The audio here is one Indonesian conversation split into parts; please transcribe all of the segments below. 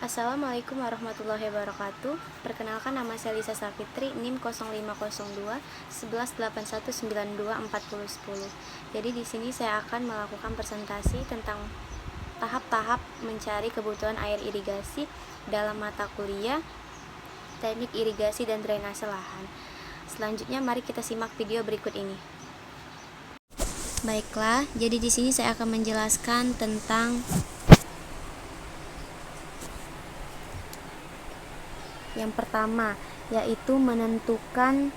Assalamualaikum warahmatullahi wabarakatuh. Perkenalkan, nama saya Lisa Safitri, NIM 0502 1181924010. Jadi di sini saya akan melakukan presentasi tentang tahap-tahap mencari kebutuhan air irigasi dalam mata kuliah Teknik Irigasi dan Drainase Lahan. Selanjutnya mari kita simak video berikut ini. Baiklah, jadi di sini saya akan menjelaskan tentang yang pertama, yaitu menentukan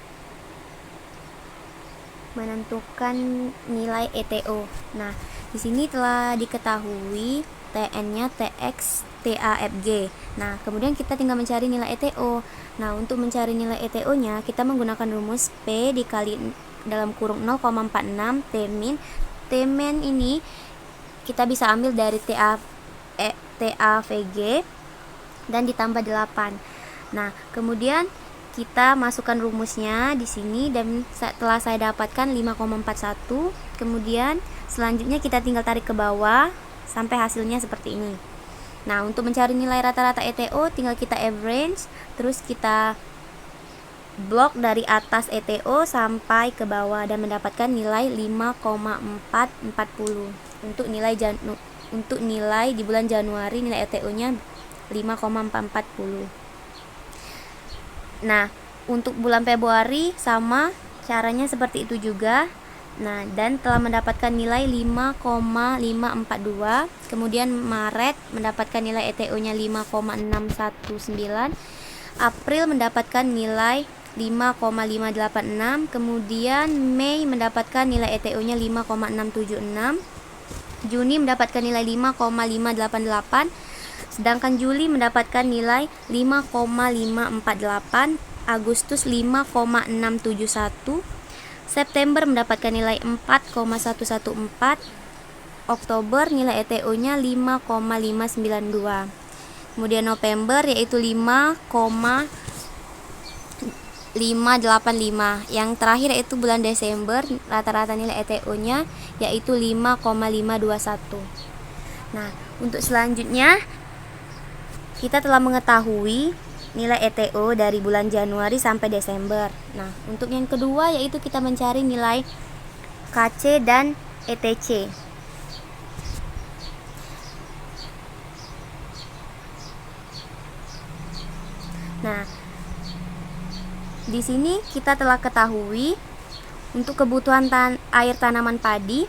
nilai ETO. Nah, di sini telah diketahui TN-nya TX TAFG. Nah, kemudian kita tinggal mencari nilai ETO. Nah, untuk mencari nilai ETO-nya kita menggunakan rumus P dikali dalam kurung 0,46 T-min. T-min ini kita bisa ambil dari TAVG dan ditambah 8. Nah, kemudian kita masukkan rumusnya di sini dan setelah saya dapatkan 5,41. Kemudian selanjutnya kita tinggal tarik ke bawah sampai hasilnya seperti ini. Nah, untuk mencari nilai rata-rata ETO tinggal kita average, terus kita blok dari atas ETO sampai ke bawah dan mendapatkan nilai 5,440. Untuk nilai di bulan Januari nilai ETO-nya 5,440. Nah, untuk bulan Februari sama caranya seperti itu juga. Nah, dan telah mendapatkan nilai 5,542. Kemudian Maret mendapatkan nilai ETO-nya 5,619. April mendapatkan nilai 5,586. Kemudian Mei mendapatkan nilai ETO-nya 5,676. Juni mendapatkan nilai 5,588. Sedangkan Juli mendapatkan nilai 5,548, Agustus 5,671, September mendapatkan nilai 4,114, Oktober nilai ETO-nya 5,592. Kemudian November yaitu 5,585. Yang terakhir yaitu bulan Desember, rata-rata nilai ETO-nya yaitu 5,521. Nah, untuk selanjutnya kita telah mengetahui nilai ETO dari bulan Januari sampai Desember. Nah, untuk yang kedua yaitu kita mencari nilai KC dan ETC. Nah, di sini kita telah ketahui untuk kebutuhan air tanaman padi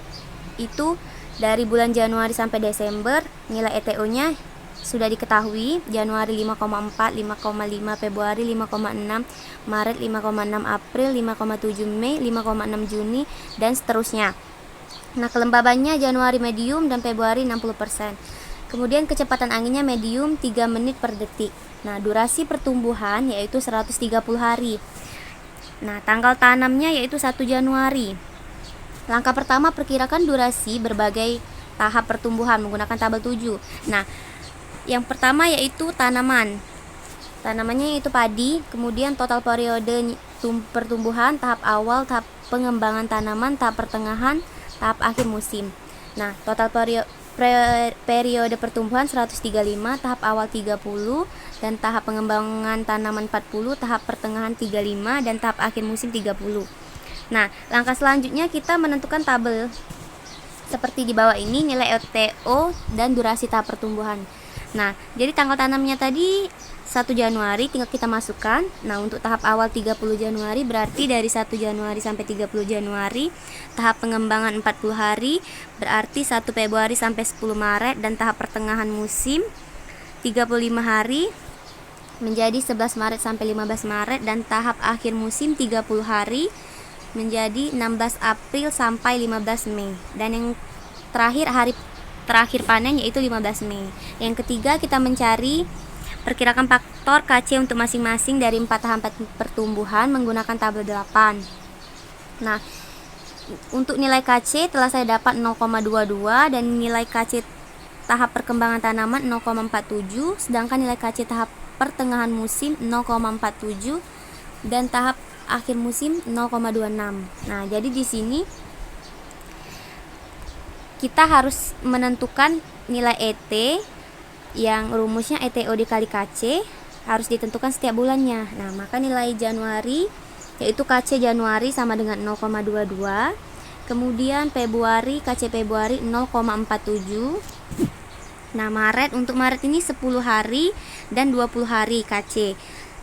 itu dari bulan Januari sampai Desember nilai ETO-nya sudah diketahui. Januari 5,4, 5,5, Februari 5,6, Maret 5,6, April 5,7, Mei 5,6, Juni dan seterusnya. Nah, kelembabannya Januari medium dan Februari 60%. Kemudian kecepatan anginnya medium 3 menit per detik. Nah, durasi pertumbuhan yaitu 130 hari. Nah, tanggal tanamnya yaitu 1 Januari. Langkah pertama, perkirakan durasi berbagai tahap pertumbuhan menggunakan tabel 7. Nah, yang pertama yaitu tanamannya yaitu padi, kemudian total periode pertumbuhan, tahap awal, tahap pengembangan tanaman, tahap pertengahan, tahap akhir musim. Nah, total periode pertumbuhan 135, tahap awal 30, dan tahap pengembangan tanaman 40, tahap pertengahan 35, dan tahap akhir musim 30. Nah, langkah selanjutnya kita menentukan tabel seperti di bawah ini, nilai ETO dan durasi tahap pertumbuhan. Nah, jadi tanggal tanamnya tadi 1 Januari tinggal kita masukkan. Nah, untuk tahap awal 30 Januari berarti dari 1 Januari sampai 30 Januari. Tahap pengembangan 40 hari berarti 1 Februari sampai 10 Maret dan tahap pertengahan musim 35 hari menjadi 11 Maret sampai 15 Maret dan tahap akhir musim 30 hari menjadi 16 April sampai 15 Mei. Dan yang terakhir hari terakhir panen yaitu 15 Mei. Yang ketiga, kita mencari perkirakan faktor KC untuk masing-masing dari 4 tahap pertumbuhan menggunakan tabel 8. Nah, untuk nilai KC telah saya dapat 0,22 dan nilai KC tahap perkembangan tanaman 0,47, sedangkan nilai KC tahap pertengahan musim 0,47 dan tahap akhir musim 0,26. Nah, jadi di sini kita harus menentukan nilai ET yang rumusnya ETO dikali KC harus ditentukan setiap bulannya. Nah, maka nilai Januari yaitu KC Januari sama dengan 0,22. Kemudian Februari, KC Februari 0,47. Nah, untuk Maret ini 10 hari dan 20 hari KC.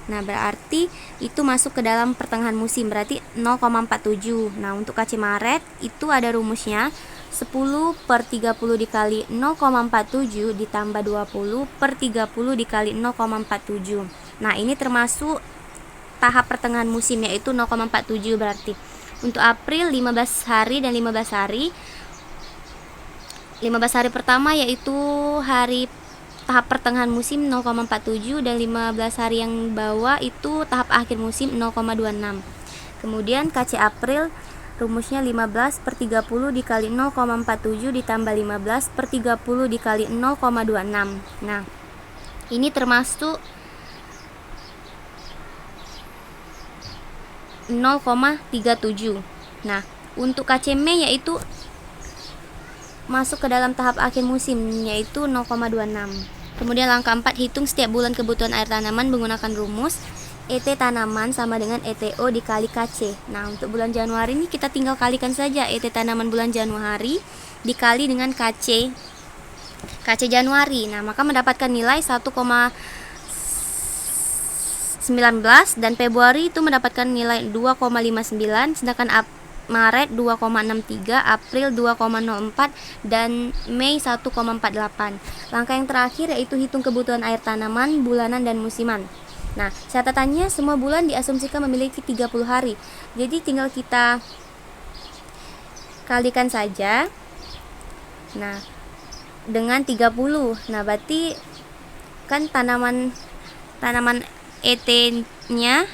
Nah, berarti itu masuk ke dalam pertengahan musim, berarti 0,47. Nah, untuk KC Maret itu ada rumusnya 10/30 dikali 0,47 ditambah 20/30 dikali 0,47. Nah, ini termasuk tahap pertengahan musim, yaitu 0,47 berarti. Untuk April 15 hari dan 15 hari. 15 hari pertama yaitu hari tahap pertengahan musim 0,47 dan 15 hari yang bawah itu tahap akhir musim 0,26. Kemudian KC April rumusnya 15/30 dikali 0,47 ditambah 15/30 dikali 0,26. Nah, ini termasuk 0,37. Nah, untuk KC Mei yaitu masuk ke dalam tahap akhir musim yaitu 0,26. Kemudian langkah 4, hitung setiap bulan kebutuhan air tanaman menggunakan rumus ET tanaman sama dengan ETO dikali KC. Nah, untuk bulan Januari ini kita tinggal kalikan saja ET tanaman bulan Januari dikali dengan KC Januari. Nah, maka mendapatkan nilai 1,19 dan Februari itu mendapatkan nilai 2,59, sedangkan Maret 2,63, April 2,04, dan Mei 1,48. Langkah yang terakhir yaitu hitung kebutuhan air tanaman bulanan dan musiman. Nah, catatannya semua bulan diasumsikan memiliki 30 hari. Jadi tinggal kita kalikan saja. Nah, dengan 30. Nah, berarti kan tanaman ET-nya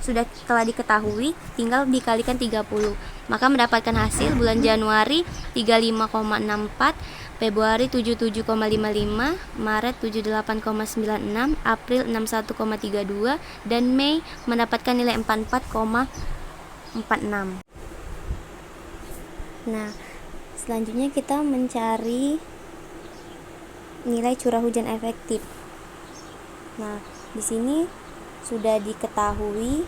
sudah telah diketahui, tinggal dikalikan 30. Maka mendapatkan hasil bulan Januari 35,64, Februari 77,55, Maret 78,96, April 61,32, dan Mei mendapatkan nilai 44,46. Nah, selanjutnya kita mencari nilai curah hujan efektif. Nah, di sini sudah diketahui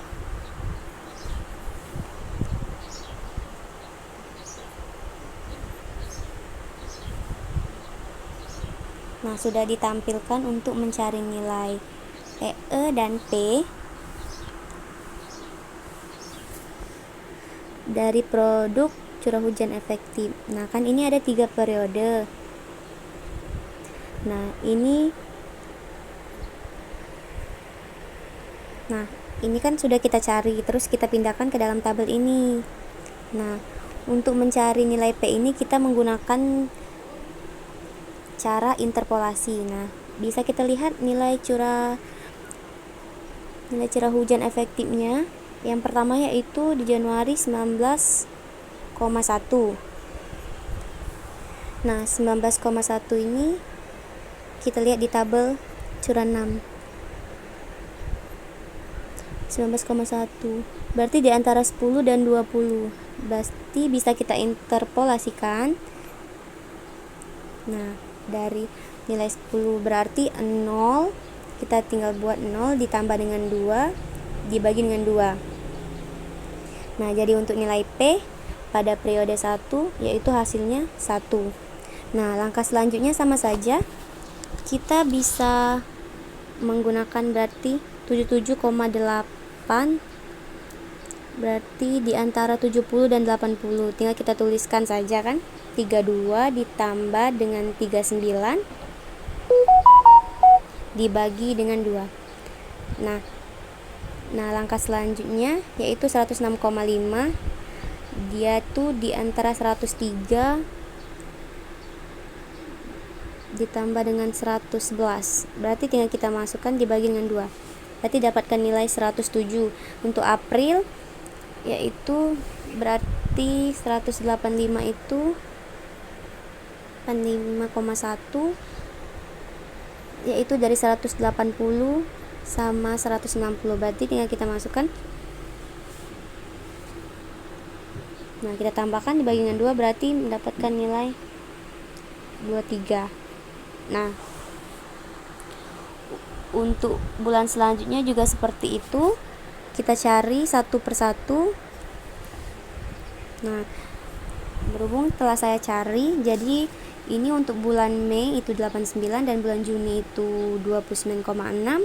sudah ditampilkan untuk mencari nilai PE dan P dari produk curah hujan efektif. Nah, kan ini ada 3 periode. Nah, ini kan sudah kita cari, terus kita pindahkan ke dalam tabel ini. Nah, untuk mencari nilai P ini kita menggunakan cara interpolasi. Nah, bisa kita lihat nilai curah hujan efektifnya. Yang pertama yaitu di Januari 19,1. Nah, 19,1 ini kita lihat di tabel curah 6. 19,1 berarti di antara 10 dan 20. Berarti bisa kita interpolasikan. Nah, dari nilai 10 berarti 0, kita tinggal buat 0 ditambah dengan 2 dibagi dengan 2. Nah, jadi untuk nilai P pada periode 1 yaitu hasilnya 1. Nah, langkah selanjutnya sama saja. Kita bisa menggunakan berarti 77,8 berarti di antara 70 dan 80. Tinggal kita tuliskan saja kan. 32 ditambah dengan 39 dibagi dengan 2. Nah, langkah selanjutnya yaitu 106,5. Dia tuh di antara 103 ditambah dengan 111. Berarti tinggal kita masukkan dibagi dengan 2. Berarti dapatkan nilai 107. Untuk April yaitu berarti 185 itu 85,1 yaitu dari 180 sama 160. Berarti tinggal kita masukkan. Nah, kita tambahkan dibagi dengan 2 berarti mendapatkan nilai 23. Nah, untuk bulan selanjutnya juga seperti itu. Kita cari satu persatu. Nah, berhubung telah saya cari, jadi ini untuk bulan Mei itu 89 dan bulan Juni itu 29,6,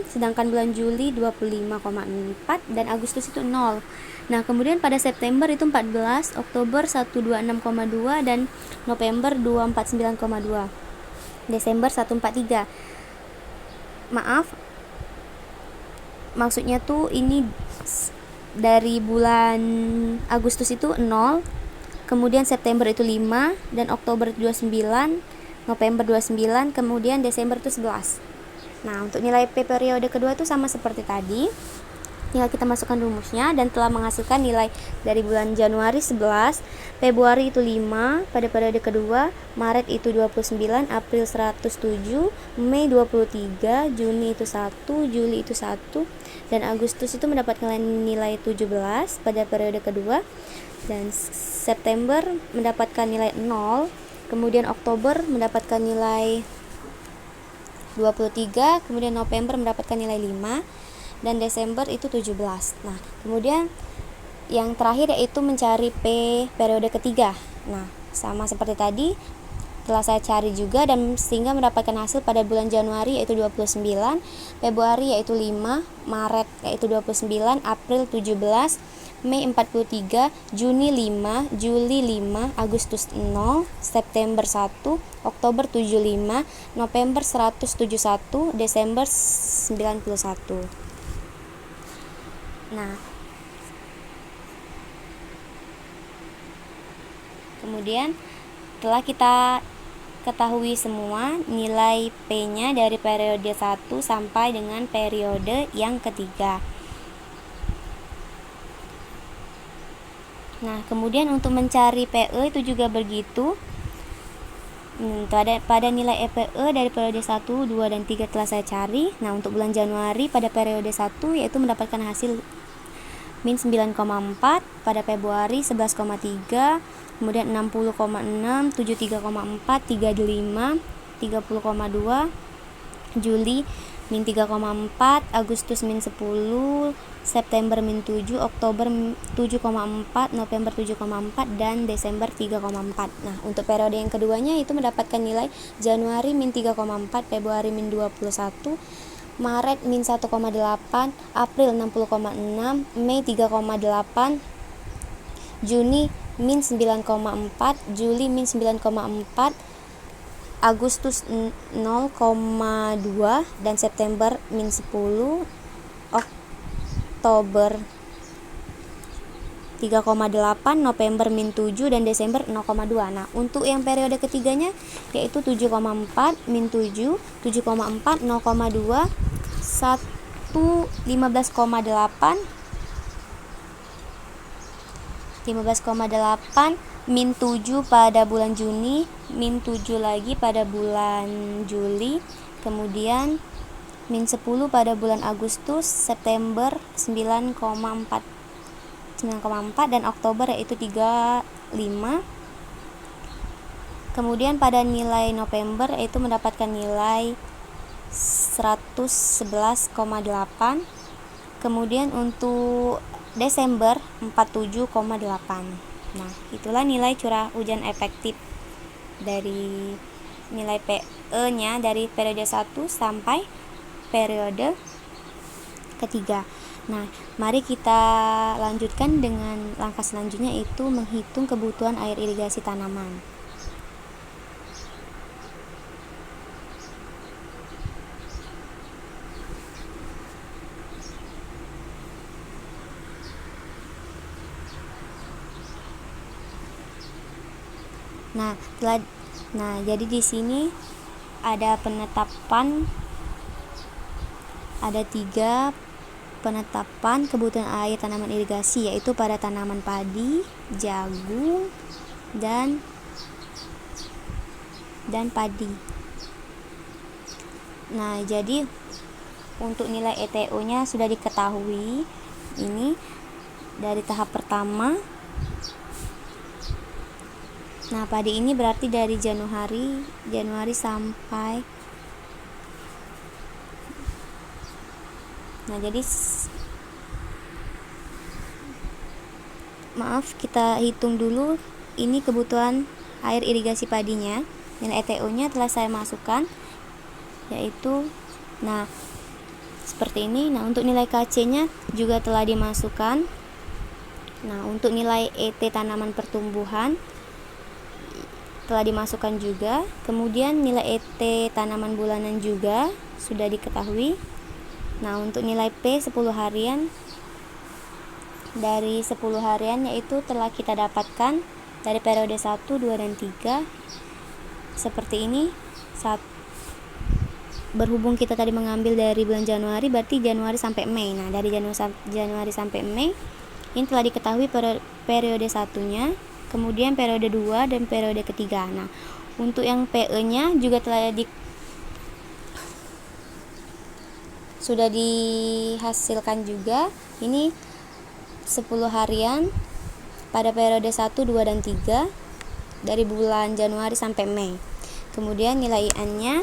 sedangkan bulan Juli 25,4 dan Agustus itu 0. Nah, kemudian pada September itu 14, Oktober 126,2 dan November 249,2. Desember 143. Maaf, maksudnya tuh ini dari bulan Agustus itu 0, kemudian September itu 5, dan Oktober 29, November 29, kemudian Desember itu 11. Nah, untuk nilai P periode kedua itu sama seperti tadi. Tinggal kita masukkan rumusnya dan telah menghasilkan nilai dari bulan Januari 11, Februari itu 5 pada periode kedua, Maret itu 29, April 107, Mei 23, Juni itu 1, Juli itu 1, dan Agustus itu mendapatkan nilai 17 pada periode kedua, dan September mendapatkan nilai 0, kemudian Oktober mendapatkan nilai 23, kemudian November mendapatkan nilai 5, dan Desember itu 17. Nah, kemudian yang terakhir yaitu mencari P periode ketiga. Nah, sama seperti tadi telah saya cari juga dan sehingga mendapatkan hasil pada bulan Januari yaitu 29, Februari yaitu 5, Maret yaitu 29, April 17, Mei 43, Juni 5, Juli 5, Agustus 0, September 1, Oktober 75, November 171, Desember 91. Nah, kemudian telah kita ketahui semua nilai P-nya dari periode 1 sampai dengan periode yang ketiga. Nah, kemudian untuk mencari PE itu juga begitu. Pada nilai EPE dari periode 1, 2, dan 3 telah saya cari. Nah, untuk bulan Januari pada periode 1 yaitu mendapatkan hasil min 9,4, pada Februari 11,3, kemudian 60,6, 73,4, 35, 30,2, Juli min 3,4, Agustus min 10, September min 7, Oktober 7,4, November 7,4, dan Desember 3,4. Nah, untuk periode yang keduanya itu mendapatkan nilai Januari min 3,4, Februari min 21, Maret min 1,8, April 60,6, Mei 3,8, Juni min 9,4, Juli min 9,4, Agustus 0,2, dan September min 10, Oktober 3,8, November min 7, dan Desember 0,2. Nah, untuk yang periode ketiganya yaitu 7,4, min 7, 7,4, 0,2, 15,8, 15,8, min 7 pada bulan Juni, min 7 lagi pada bulan Juli, kemudian min 10 pada bulan Agustus, September 9,4, dan Oktober yaitu 3,5. Kemudian pada nilai November yaitu mendapatkan nilai 111,8. Kemudian untuk Desember 47,8. Nah, itulah nilai curah hujan efektif dari nilai PE-nya dari periode 1 sampai periode ketiga. Nah, mari kita lanjutkan dengan langkah selanjutnya, yaitu menghitung kebutuhan air irigasi tanaman. Nah, jadi di sini ada penetapan, ada 3 penetapan kebutuhan air tanaman irigasi, yaitu pada tanaman padi, jagung, dan padi. Nah, jadi untuk nilai ETO-nya sudah diketahui. Ini dari tahap pertama. Nah, padi ini berarti dari Januari sampai Nah, jadi kita hitung dulu ini kebutuhan air irigasi padinya. Nilai ETO-nya telah saya masukkan, yaitu seperti ini. Nah, untuk nilai KC-nya juga telah dimasukkan. Nah, untuk nilai ET tanaman pertumbuhan telah dimasukkan juga. Kemudian nilai ET tanaman bulanan juga sudah diketahui. Nah, untuk nilai P 10 harian dari 10 harian yaitu telah kita dapatkan dari periode 1, 2, dan 3 seperti ini. Berhubung kita tadi mengambil dari bulan Januari, berarti Januari sampai Mei. Nah, dari Januari sampai Mei ini telah diketahui periode 1-nya, kemudian periode 2 dan periode ketiga. Nah, untuk yang PE-nya juga sudah dihasilkan juga. Ini 10 harian pada periode 1, 2, dan 3 dari bulan Januari sampai Mei. Kemudian nilai IN-nya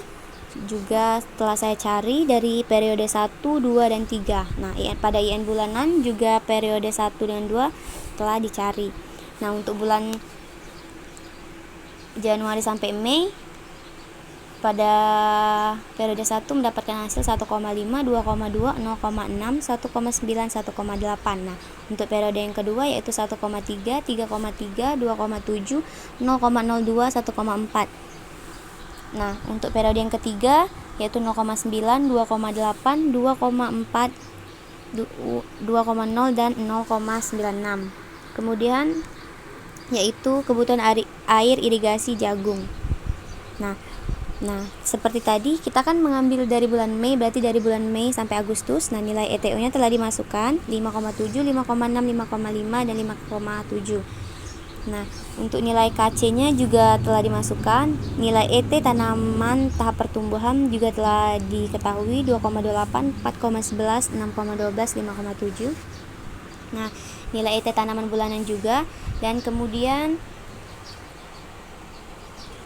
juga telah saya cari dari periode 1, 2, dan 3. Nah, pada IN bulanan juga periode 1 dan 2 telah dicari. Nah, untuk bulan Januari sampai Mei pada periode 1 mendapatkan hasil 1,5, 2,2, 0,6, 1,9, 1,8. Nah, untuk periode yang kedua yaitu 1,3, 3,3, 2,7, 0,02, 1,4. Nah, untuk periode yang ketiga yaitu 0,9, 2,8, 2,4, 2,0 dan 0,96. Kemudian yaitu kebutuhan air irigasi jagung. Nah, seperti tadi kita kan mengambil dari bulan Mei, berarti dari bulan Mei sampai Agustus. Nah, nilai ETO-nya telah dimasukkan 5,7, 5,6, 5,5 dan 5,7. Nah, untuk nilai KC-nya juga telah dimasukkan. Nilai ET tanaman tahap pertumbuhan juga telah diketahui 2,28, 4,11, 6,12, 5,7. Nah, nilai ET tanaman bulanan juga. Dan kemudian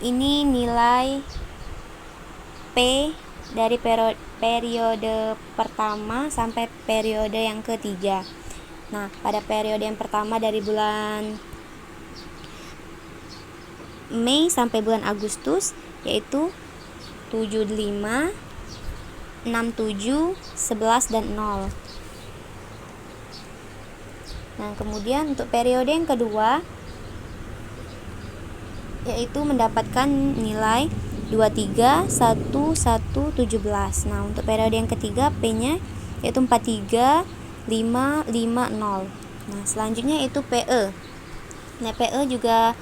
ini nilai P dari periode pertama sampai periode yang ketiga. Nah, pada periode yang pertama dari bulan Mei sampai bulan Agustus yaitu 75, 67, 11, dan 0. Nah, kemudian untuk periode yang kedua yaitu mendapatkan nilai 23, 1, 1, 17. Nah, untuk periode yang ketiga P-nya yaitu 43, 5, 5, 0. Nah, selanjutnya itu PE. Nah, PE juga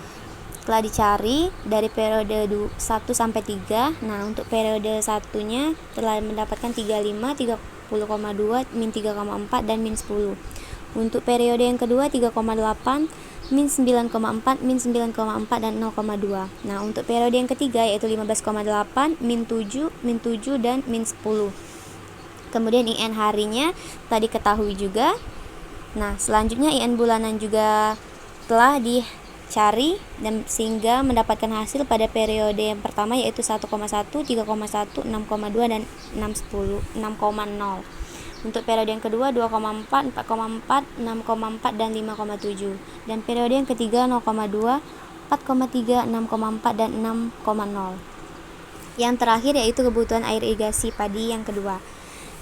telah dicari dari periode 1 sampai 3. Nah, untuk periode 1-nya telah mendapatkan 35, 30,2, min 3,4 dan min 10. Untuk periode yang kedua 3,8, min 9,4, min 9,4 dan 0,2. Nah, untuk periode yang ketiga yaitu 15,8, min 7, min 7 dan min 10. Kemudian IN harinya tadi ketahui juga. Nah, selanjutnya IN bulanan juga telah dicari dan sehingga mendapatkan hasil pada periode yang pertama yaitu 1,1, 3,1, 6,2 dan 6,0. Untuk periode yang kedua 2,4, 4,4, 6,4 dan 5,7. Dan periode yang ketiga 0,2, 4,3, 6,4 dan 6,0. Yang terakhir yaitu kebutuhan air irigasi padi yang kedua.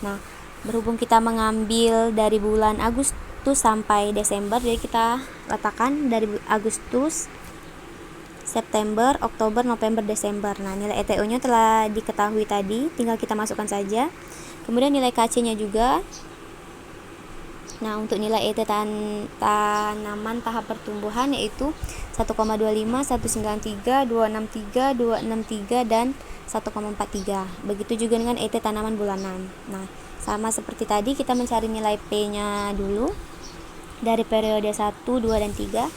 Nah, berhubung kita mengambil dari bulan Agustus sampai Desember, jadi kita letakkan dari Agustus, September, Oktober, November, Desember. Nah, nilai ETO-nya telah diketahui tadi, tinggal kita masukkan saja. Kemudian nilai KC-nya juga. Nah, untuk nilai ET tanaman tahap pertumbuhan yaitu 1,25, 193, 263, 263 dan 1,43. Begitu juga dengan ET tanaman bulanan. Nah, sama seperti tadi kita mencari nilai P-nya dulu dari periode 1, 2 dan 3.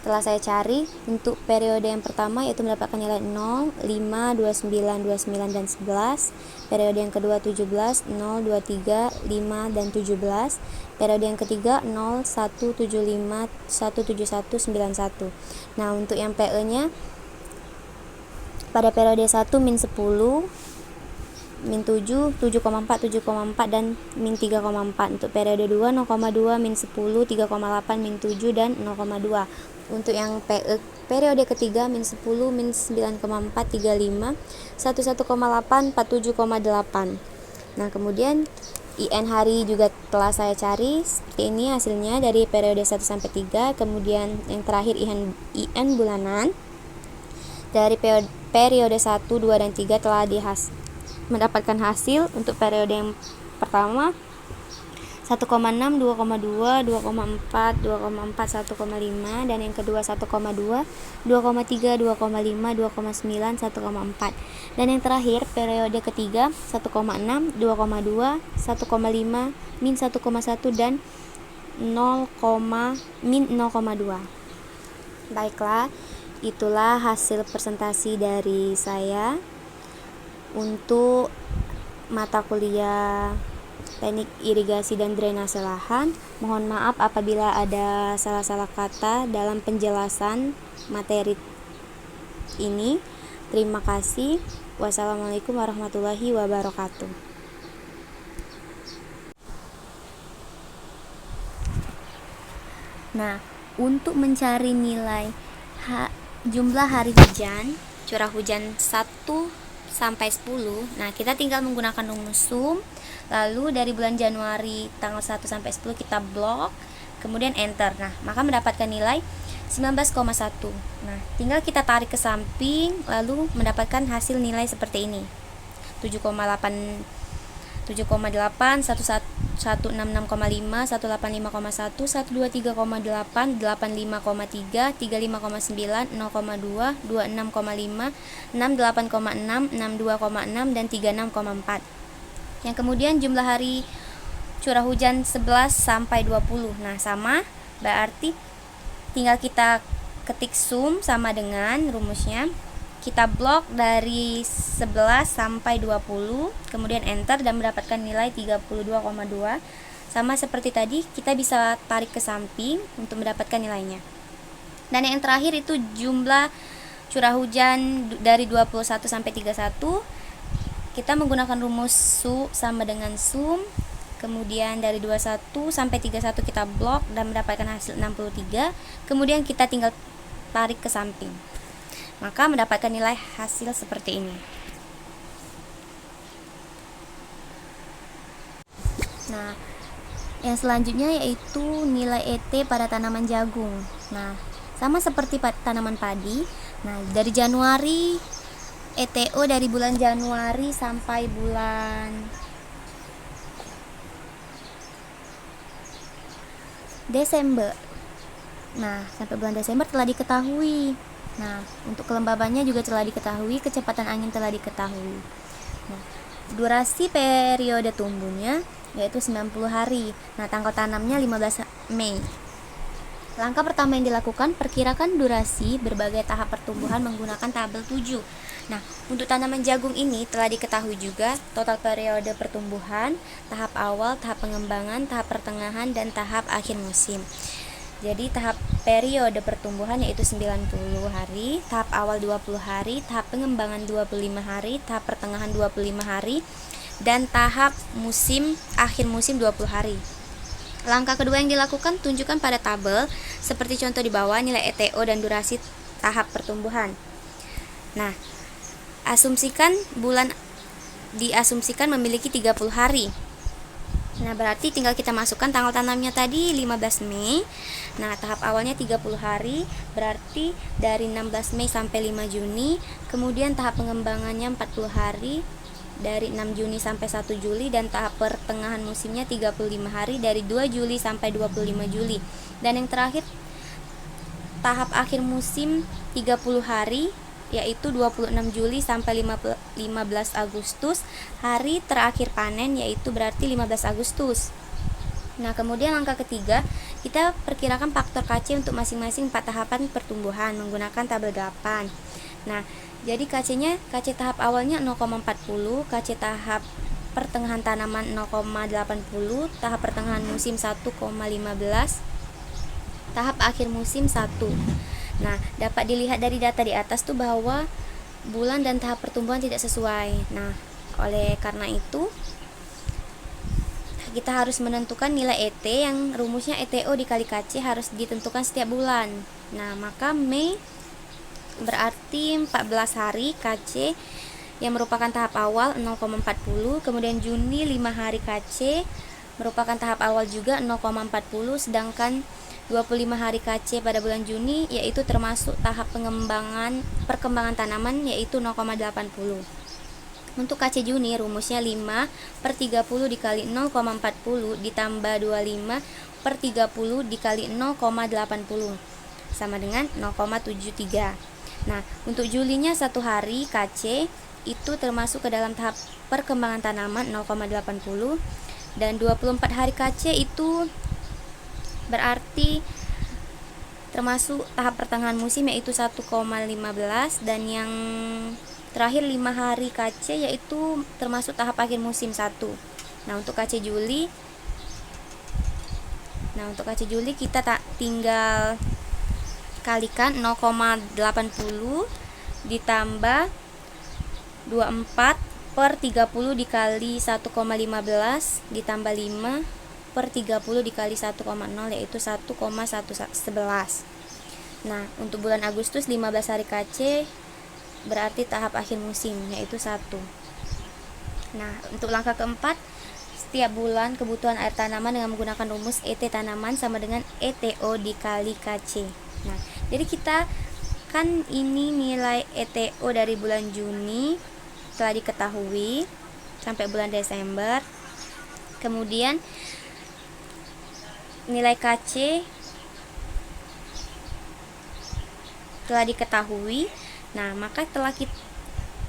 Telah saya cari untuk periode yang pertama yaitu mendapatkan nilai 0, 5, 29, 29 dan 11. Periode yang kedua 17, 0, 23, 5 dan 17. Periode yang ketiga 0, 1, 75, 1, 71, 91. Nah, untuk yang PE-nya pada periode 1 min 10, min 7, 7,4, 7,4 dan min 3,4. Untuk periode 2, 0,2, min 10, 3,8, min 7 dan 0,2. Untuk yang periode ketiga, min 10, min 9,4, 35, 11,8, 47,8. Nah, kemudian IN hari juga telah saya cari. Seperti ini hasilnya dari periode 1 sampai 3. Kemudian yang terakhir IN bulanan. Dari periode 1, 2 dan 3 telah mendapatkan hasil. Untuk periode yang pertama 1,6, 2,2, 2,4, 2,4, 1,5, dan yang kedua 1,2, 2,3, 2,5, 2,9, 1,4. Dan yang terakhir periode ketiga 1,6, 2,2, 1,5, min 1,1 dan min 0,2. Baiklah, itulah hasil presentasi dari saya untuk mata kuliah Teknik Irigasi dan Drainase Lahan. Mohon maaf apabila ada salah-salah kata dalam penjelasan materi ini. Terima kasih. Wassalamualaikum warahmatullahi wabarakatuh. Nah, untuk mencari nilai jumlah hari hujan, curah hujan 1 sampai 10. Nah, kita tinggal menggunakan rumus sum. Lalu dari bulan Januari tanggal 1 sampai 10 kita blok, kemudian enter. Nah, maka mendapatkan nilai 19,1. Nah, tinggal kita tarik ke samping lalu mendapatkan hasil nilai seperti ini. 7,8, 7,8, 166,5, 185,1, 123,8, 85,3, 35,9, 0,2, 26,5, 68,6, 62,6 dan 36,4. Yang kemudian jumlah hari curah hujan 11 sampai 20. Nah, sama, berarti tinggal kita ketik sum sama dengan rumusnya. Kita blok dari 11 sampai 20, kemudian enter dan mendapatkan nilai 32,2. Sama seperti tadi, kita bisa tarik ke samping untuk mendapatkan nilainya. Dan yang terakhir itu jumlah curah hujan dari 21 sampai 31. Kita menggunakan rumus su sama dengan sum. Kemudian dari 21 sampai 31 kita blok dan mendapatkan hasil 63. Kemudian kita tinggal tarik ke samping. Maka mendapatkan nilai hasil seperti ini. Nah, yang selanjutnya yaitu nilai ET pada tanaman jagung. Nah, sama seperti tanaman padi. Nah, dari Januari, ETO dari bulan Januari sampai bulan Desember. Nah, sampai bulan Desember telah diketahui. Nah, untuk kelembabannya juga telah diketahui, kecepatan angin telah diketahui. Nah, durasi periode tumbuhnya yaitu 90 hari. Nah, tanggal tanamnya 15 Mei. Langkah pertama yang dilakukan, perkirakan durasi berbagai tahap pertumbuhan menggunakan tabel 7. Nah, untuk tanaman jagung ini telah diketahui juga total periode pertumbuhan, tahap awal, tahap pengembangan, tahap pertengahan, dan tahap akhir musim. Jadi tahap periode pertumbuhan yaitu 90 hari, tahap awal 20 hari, tahap pengembangan 25 hari, tahap pertengahan 25 hari, dan tahap musim akhir musim 20 hari. Langkah kedua yang dilakukan, tunjukkan pada tabel seperti contoh di bawah nilai ETO dan durasi tahap pertumbuhan. Nah, diasumsikan memiliki 30 hari. Nah, berarti tinggal kita masukkan tanggal tanamnya tadi 15 Mei. Nah, tahap awalnya 30 hari, berarti dari 16 Mei sampai 5 Juni. Kemudian tahap pengembangannya 40 hari, dari 6 Juni sampai 1 Juli. Dan tahap pertengahan musimnya 35 hari, dari 2 Juli sampai 25 Juli. Dan yang terakhir, tahap akhir musim 30 hari, yaitu 26 Juli sampai 15 Agustus. Hari terakhir panen yaitu berarti 15 Agustus. Nah, kemudian langkah ketiga, kita perkirakan faktor KC untuk masing-masing 4 tahapan pertumbuhan menggunakan tabel 8. Nah, jadi KC tahap awalnya 0,40, KC tahap pertengahan tanaman 0,80, tahap pertengahan musim 1,15, tahap akhir musim 1. Nah, dapat dilihat dari data di atas tuh bahwa bulan dan tahap pertumbuhan tidak sesuai. Nah, Oleh karena itu, kita harus menentukan nilai ET yang rumusnya ETO dikali KC harus ditentukan setiap bulan. Nah, maka Mei berarti 14 hari KC yang merupakan tahap awal 0,40, kemudian Juni 5 hari KC merupakan tahap awal juga 0,40, sedangkan 25 hari KC pada bulan Juni yaitu termasuk tahap perkembangan tanaman yaitu 0,80. Untuk KC Juni rumusnya 5/30 dikali 0,40 ditambah 25/30 dikali 0,80 sama dengan 0,73. Nah, untuk Julinya 1 hari KC itu termasuk ke dalam tahap perkembangan tanaman 0,80, dan 24 hari KC itu berarti termasuk tahap pertengahan musim yaitu 1,15, dan yang terakhir 5 hari KC yaitu termasuk tahap akhir musim 1. Nah, untuk KC Juli kita tinggal kalikan 0,80 ditambah 24/30 dikali 1,15 ditambah 5/30 dikali 1,0 yaitu 1,111. Nah, untuk bulan Agustus 15 hari KC berarti tahap akhir musim yaitu 1. Nah, untuk langkah keempat, setiap bulan kebutuhan air tanaman dengan menggunakan rumus ET tanaman sama dengan ETO dikali KC. Nah, jadi kita kan ini nilai ETO dari bulan Juni telah diketahui sampai bulan Desember. Kemudian nilai KC telah diketahui. Nah, maka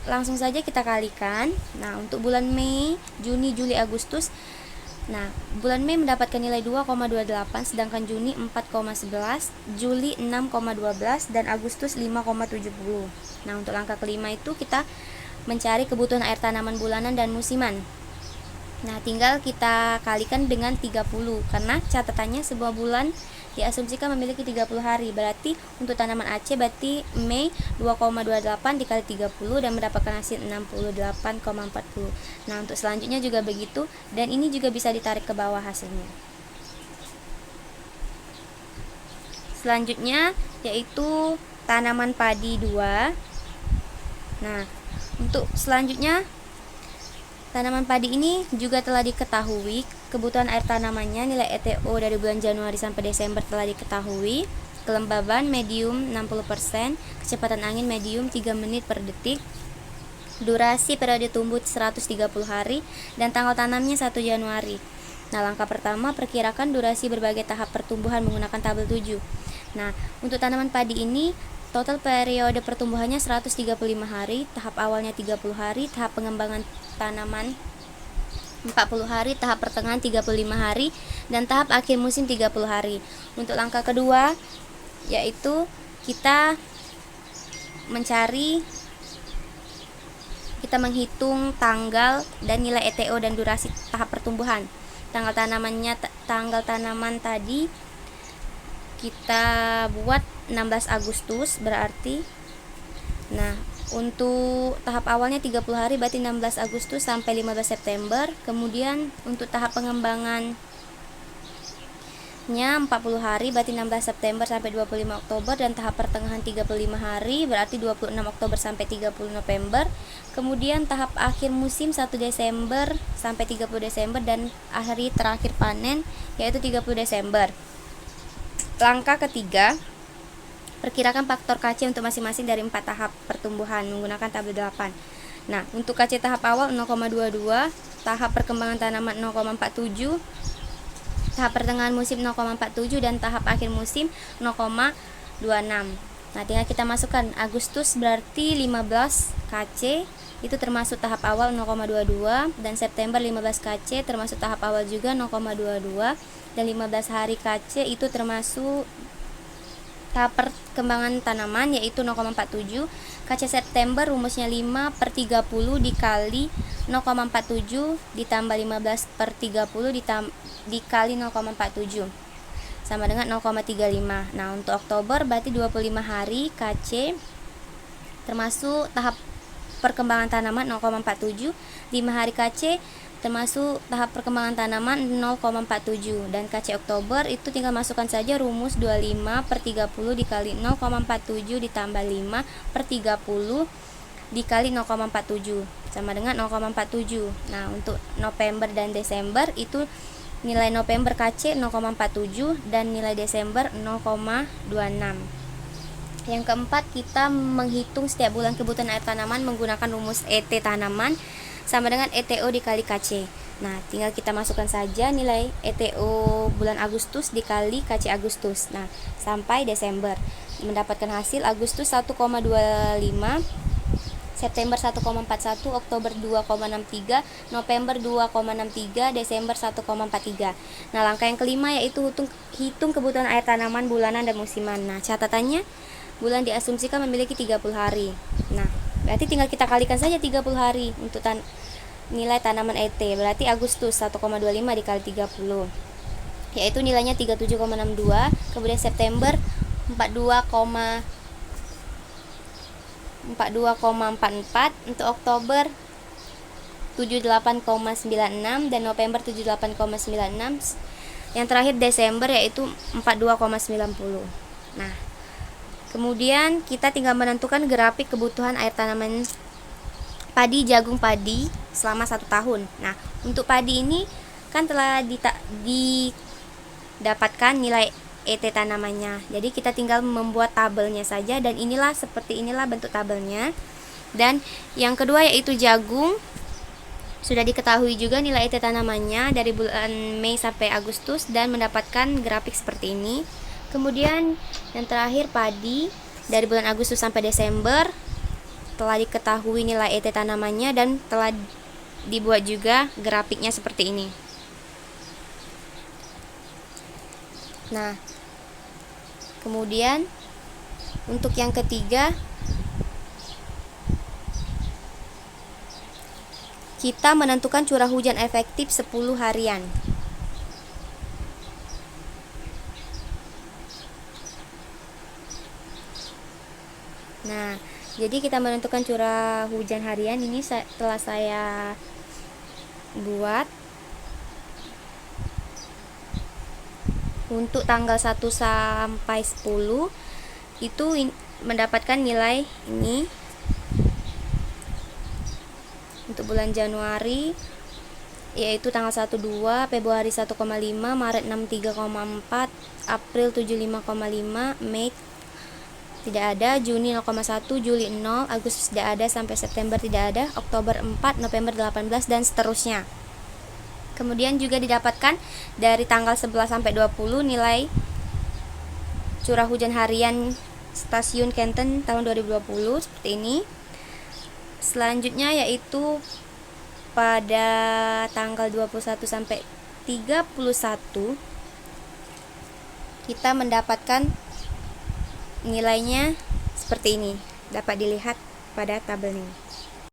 langsung saja kita kalikan. Nah, untuk bulan Mei, Juni, Juli, Agustus. Nah, bulan Mei mendapatkan nilai 2,28, sedangkan Juni 4,11, Juli 6,12, dan Agustus 5,70. Nah, untuk langkah kelima itu kita mencari kebutuhan air tanaman bulanan dan musiman. Nah, tinggal kita kalikan dengan 30, karena catatannya sebuah bulan diasumsikan memiliki 30 hari. Berarti untuk tanaman Aceh berarti Mei 2,28 dikali 30 dan mendapatkan hasil 68,40. Nah, untuk selanjutnya juga begitu, dan ini juga bisa ditarik ke bawah hasilnya. Selanjutnya yaitu tanaman padi 2. Nah, untuk selanjutnya tanaman padi ini juga telah diketahui kebutuhan air tanamannya. Nilai ETO dari bulan Januari sampai Desember telah diketahui. Kelembaban medium 60%, kecepatan angin medium 3 menit per detik, durasi periode tumbuh 130 hari, dan tanggal tanamnya 1 Januari. Nah, langkah pertama, perkirakan durasi berbagai tahap pertumbuhan menggunakan tabel 7. Nah, untuk tanaman padi ini total periode pertumbuhannya 135 hari, tahap awalnya 30 hari, tahap pengembangan tanaman 40 hari, tahap pertengahan 35 hari, dan tahap akhir musim 30 hari. Untuk langkah kedua yaitu kita menghitung tanggal dan nilai ETO dan durasi tahap pertumbuhan. Tanggal tanaman tadi kita buat 16 Agustus berarti. Nah, untuk tahap awalnya 30 hari berarti 16 Agustus sampai 15 September. Kemudian untuk tahap pengembangannya 40 hari berarti 16 September sampai 25 Oktober, dan tahap pertengahan 35 hari berarti 26 Oktober sampai 30 November. Kemudian tahap akhir musim 1 Desember sampai 30 Desember, dan hari terakhir panen yaitu 30 Desember. Langkah ketiga, perkirakan faktor KC untuk masing-masing dari 4 tahap pertumbuhan menggunakan tabel 8. Nah, untuk KC tahap awal 0,22, tahap perkembangan tanaman 0,47, tahap pertengahan musim 0,47, dan tahap akhir musim 0,26. Nah, tinggal kita masukkan Agustus berarti 15 KC itu termasuk tahap awal 0,22, dan September 15 KC termasuk tahap awal juga 0,22, dan 15 hari KC itu termasuk tahap perkembangan tanaman yaitu 0,47. KC September rumusnya 5/30 dikali 0,47 ditambah 15/30 dikali 0,47 sama dengan 0,35. Nah, untuk Oktober berarti 25 hari KC termasuk tahap perkembangan tanaman 0,47, 5 hari KC termasuk tahap perkembangan tanaman 0,47, dan KC Oktober itu tinggal masukkan saja rumus 25/30 dikali 0,47 ditambah 5/30 dikali 0,47 sama dengan 0,47. Nah, untuk November dan Desember itu nilai November KC 0,47 dan nilai Desember 0,26. Yang keempat, kita menghitung setiap bulan kebutuhan air tanaman menggunakan rumus ET tanaman sama dengan ETO dikali KC. Nah, tinggal kita masukkan saja nilai ETO bulan Agustus dikali KC Agustus. Nah, sampai Desember. Mendapatkan hasil Agustus 1,25, September 1,41, Oktober 2,63, November 2,63, Desember 1,43. Nah, langkah yang kelima yaitu hitung kebutuhan air tanaman bulanan dan musiman. Nah, catatannya bulan diasumsikan memiliki 30 hari. Nah, berarti tinggal kita kalikan saja 30 hari untuk nilai tanaman ET. Berarti Agustus 1,25 dikali 30, yaitu nilainya 37,62. Kemudian September 42,44, untuk Oktober 78,96 dan November 78,96. Yang terakhir Desember yaitu 42,90. Nah, kemudian kita tinggal menentukan grafik kebutuhan air tanaman padi jagung padi selama 1 tahun. Nah, untuk padi ini kan telah didapatkan nilai ET tanamannya. Jadi kita tinggal membuat tabelnya saja, dan seperti inilah bentuk tabelnya. Dan yang kedua yaitu jagung. Sudah diketahui juga nilai ET tanamannya dari bulan Mei sampai Agustus dan mendapatkan grafik seperti ini. Kemudian yang terakhir padi dari bulan Agustus sampai Desember telah diketahui nilai ET tanamannya dan telah dibuat juga grafiknya seperti ini. Nah, kemudian untuk yang ketiga kita menentukan curah hujan efektif 10 harian. Nah, jadi kita menentukan curah hujan harian ini telah saya buat untuk tanggal 1 sampai 10 itu mendapatkan nilai ini. Untuk bulan Januari yaitu tanggal 1,2, Februari 1,5, Maret 63,4, April 75,5, Mei tidak ada, Juni 0,1, Juli 0, Agustus tidak ada, sampai September tidak ada, Oktober 4, November 18, dan seterusnya. Kemudian juga didapatkan dari tanggal 11 sampai 20 nilai curah hujan harian stasiun Kenten tahun 2020 seperti ini. Selanjutnya yaitu pada tanggal 21 sampai 31 kita mendapatkan nilainya seperti ini, dapat dilihat pada tabel ini.